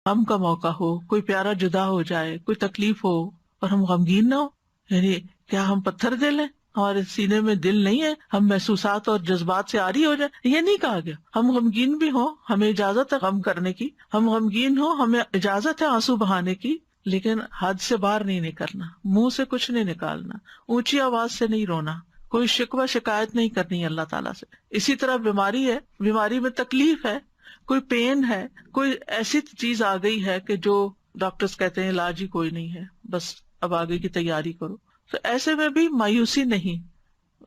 غم کا موقع ہو، کوئی پیارا جدا ہو جائے، کوئی تکلیف ہو اور ہم غمگین نہ ہو، یعنی کیا ہم پتھر دل ہیں؟ ہمارے سینے میں دل نہیں ہے؟ ہم محسوسات اور جذبات سے عاری ہو جائے؟ یہ نہیں کہا گیا. ہم غمگین بھی ہوں، ہمیں اجازت ہے غم کرنے کی، ہم غمگین ہوں، ہمیں اجازت ہے آنسو بہانے کی، لیکن حد سے باہر نہیں نکلنا، منہ سے کچھ نہیں نکالنا، اونچی آواز سے نہیں رونا، کوئی شکوہ شکایت نہیں کرنی اللہ تعالیٰ سے. اسی طرح بیماری ہے، بیماری میں تکلیف ہے، کوئی پین ہے، کوئی ایسی چیز آ گئی ہے کہ جو ڈاکٹرز کہتے ہیں علاج ہی کوئی نہیں ہے، بس اب آگے کی تیاری کرو، تو ایسے میں بھی مایوسی نہیں،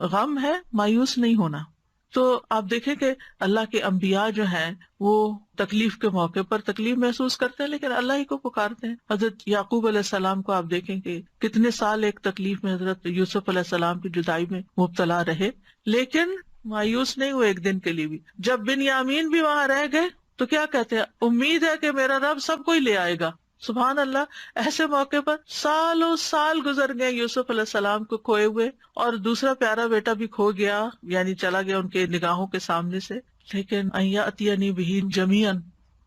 غم ہے، مایوس نہیں ہونا. تو آپ دیکھیں کہ اللہ کے انبیاء جو ہیں وہ تکلیف کے موقع پر تکلیف محسوس کرتے ہیں لیکن اللہ ہی کو پکارتے ہیں. حضرت یعقوب علیہ السلام کو آپ دیکھیں کہ کتنے سال ایک تکلیف میں حضرت یوسف علیہ السلام کی جدائی میں مبتلا رہے، لیکن مایوس نہیں ہوئے ایک دن کے لیے بھی. جب بنیامین بھی وہاں رہ گئے تو کیا کہتے ہیں، امید ہے کہ میرا رب سب کو ہی لے آئے گا. سبحان اللہ. ایسے موقع پر سالوں سال گزر گئے یوسف علیہ السلام کو کھوئے ہوئے، اور دوسرا پیارا بیٹا بھی کھو گیا، یعنی چلا گیا ان کے نگاہوں کے سامنے سے، لیکن ان یأتینی بہ جمیعا،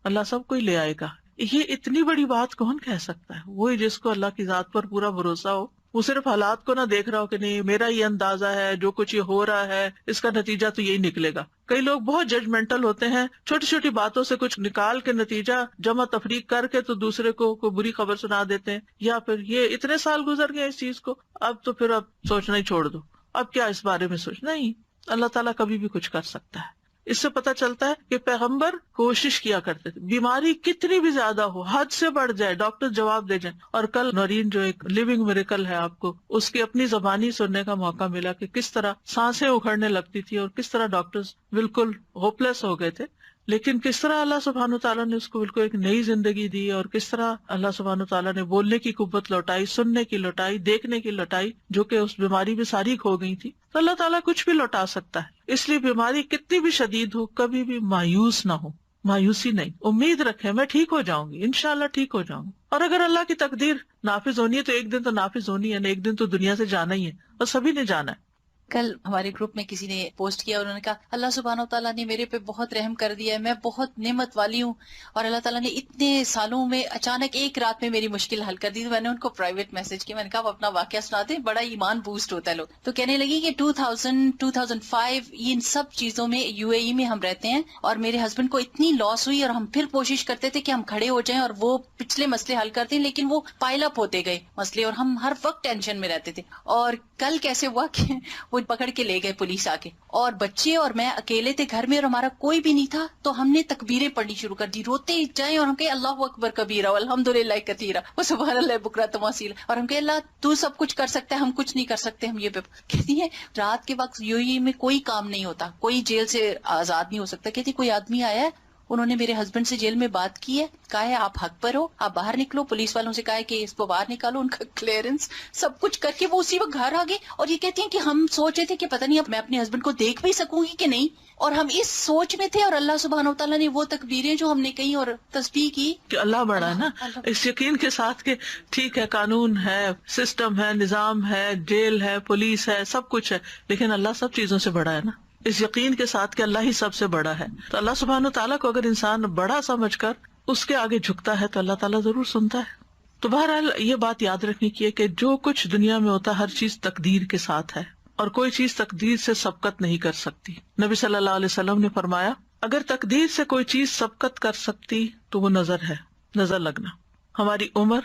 اللہ سب کو ہی لے آئے گا. یہ اتنی بڑی بات کون کہہ سکتا ہے؟ وہی جس کو اللہ کی ذات پر پورا بھروسہ ہو، وہ صرف حالات کو نہ دیکھ رہا ہو کہ نہیں میرا یہ اندازہ ہے، جو کچھ یہ ہو رہا ہے اس کا نتیجہ تو یہی نکلے گا. کئی لوگ بہت ججمنٹل ہوتے ہیں، چھوٹی چھوٹی باتوں سے کچھ نکال کے نتیجہ جمع تفریق کر کے تو دوسرے کو کوئی بری خبر سنا دیتے ہیں، یا پھر یہ اتنے سال گزر گئے اس چیز کو، اب تو پھر اب سوچنا ہی چھوڑ دو، اب کیا اس بارے میں سوچنا. نہیں، اللہ تعالیٰ کبھی بھی کچھ کر سکتا ہے. اس سے پتہ چلتا ہے کہ پیغمبر کوشش کیا کرتے تھے، بیماری کتنی بھی زیادہ ہو، حد سے بڑھ جائے، ڈاکٹر جواب دے جائیں. اور کل نورین جو ایک لیونگ میریکل ہے، آپ کو اس کی اپنی زبانی سننے کا موقع ملا کہ کس طرح سانسیں اکھڑنے لگتی تھی اور کس طرح ڈاکٹرز بالکل ہوپلیس ہو گئے تھے، لیکن کس طرح اللہ سبحانہ تعالیٰ نے اس کو بالکل ایک نئی زندگی دی، اور کس طرح اللہ سبحانہ تعالیٰ نے بولنے کی قوت لوٹائی، سننے کی لوٹائی، دیکھنے کی لوٹائی، جو کہ اس بیماری میں ساری کھو گئی تھی. تو اللہ تعالیٰ کچھ بھی لوٹا سکتا ہے. اس لیے بیماری کتنی بھی شدید ہو کبھی بھی مایوس نہ ہو، مایوسی نہیں، امید رکھے میں ٹھیک ہو جاؤں گی، انشاءاللہ ٹھیک ہو جاؤں گی. اور اگر اللہ کی تقدیر نافذ ہونی ہے تو ایک دن تو نافذ ہونی ہے، ایک دن تو دنیا سے جانا ہی ہے، اور سبھی نے جانا ہے. کل ہمارے گروپ میں کسی نے پوسٹ کیا، انہوں نے کہا اللہ سبحانہ تعالیٰ نے میرے پہ بہت رحم کر دیا ہے، میں بہت نعمت والی ہوں، اور اللہ تعالیٰ نے اتنے سالوں میں اچانک ایک رات میں میری مشکل حل کر دی. تو میں نے ان کو پرائیویٹ میسج کیا، میں نے کہا آپ اپنا واقعہ سناتے، بڑا ایمان بوسٹ ہوتا ہے لوگ. تو کہنے لگی کہ 2005 ان سب چیزوں میں UAE میں ہم رہتے ہیں، اور میرے ہسبینڈ کو اتنی لاس ہوئی، اور ہم پھر کوشش کرتے تھے کہ ہم کھڑے ہو جائیں اور وہ پچھلے مسئلے حل کرتے ہیں، لیکن وہ پائل اپ ہوتے گئے مسئلے، اور ہم ہر وقت ٹینشن میں رہتے تھے. اور کل کیسے ہوا کہ وہ پکڑ کے لے گئے پولیس آ کے، اور بچے اور میں اکیلے تھے گھر میں، اور ہمارا کوئی بھی نہیں تھا. تو ہم نے تکبیریں پڑھنی شروع کر دی، روتے جائیں، اور ہم کہے اللہ اکبر کبیرہ والحمدللہ کثیرہ وسبحان اللہ بکرۃ واسیلا، اور ہم کہے اللہ تو سب کچھ کر سکتا ہے، ہم کچھ نہیں کر سکتے. ہم یہ کہتی ہیں رات کے وقت UAE میں کوئی کام نہیں ہوتا، کوئی جیل سے آزاد نہیں ہو سکتا. کہتی کوئی آدمی آیا ہے، انہوں نے میرے ہسبینڈ سے جیل میں بات کی ہے، کہا ہے آپ حق پر ہو، آپ باہر نکلو. پولیس والوں سے کہا ہے کہ اس کو باہر نکالو، ان کا کلیئرنس سب کچھ کر کے وہ اسی وقت گھر آ گئے. اور یہ کہتی ہیں کہ ہم سوچ رہے تھے کہ پتہ نہیں اب میں اپنے ہسبینڈ کو دیکھ بھی سکوں گی کہ نہیں، اور ہم اس سوچ میں تھے، اور اللہ سبحانہ وتعالیٰ نے وہ تکبیریں جو ہم نے کہی اور تسبیح کی کہ اللہ بڑا ہے نا، اس یقین کے ساتھ کہ ٹھیک ہے قانون ہے، سسٹم ہے، نظام ہے، جیل ہے، پولیس ہے، سب کچھ ہے، لیکن اللہ سب چیزوں سے بڑا ہے نا، اس یقین کے ساتھ کہ اللہ ہی سب سے بڑا ہے. تو اللہ سبحانہ تعالیٰ کو اگر انسان بڑا سمجھ کر اس کے آگے جھکتا ہے تو اللہ تعالیٰ ضرور سنتا ہے. تو بہرحال یہ بات یاد رکھنے کی ہے کہ جو کچھ دنیا میں ہوتا ہے ہر چیز تقدیر کے ساتھ ہے، اور کوئی چیز تقدیر سے سبقت نہیں کر سکتی. نبی صلی اللہ علیہ وسلم نے فرمایا اگر تقدیر سے کوئی چیز سبقت کر سکتی تو وہ نظر ہے، نظر لگنا. ہماری عمر،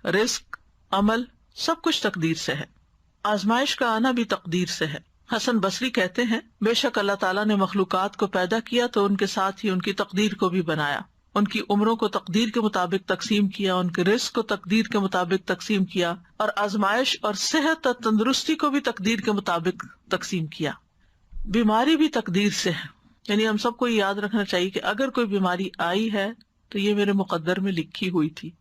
رزق، عمل سب کچھ تقدیر سے ہے. آزمائش کا آنا بھی تقدیر سے ہے. حسن بصری کہتے ہیں بے شک اللہ تعالیٰ نے مخلوقات کو پیدا کیا تو ان کے ساتھ ہی ان کی تقدیر کو بھی بنایا. ان کی عمروں کو تقدیر کے مطابق تقسیم کیا، ان کے رزق کو تقدیر کے مطابق تقسیم کیا، اور آزمائش اور صحت اور تندرستی کو بھی تقدیر کے مطابق تقسیم کیا. بیماری بھی تقدیر سے ہے، یعنی ہم سب کو یاد رکھنا چاہیے کہ اگر کوئی بیماری آئی ہے تو یہ میرے مقدر میں لکھی ہوئی تھی.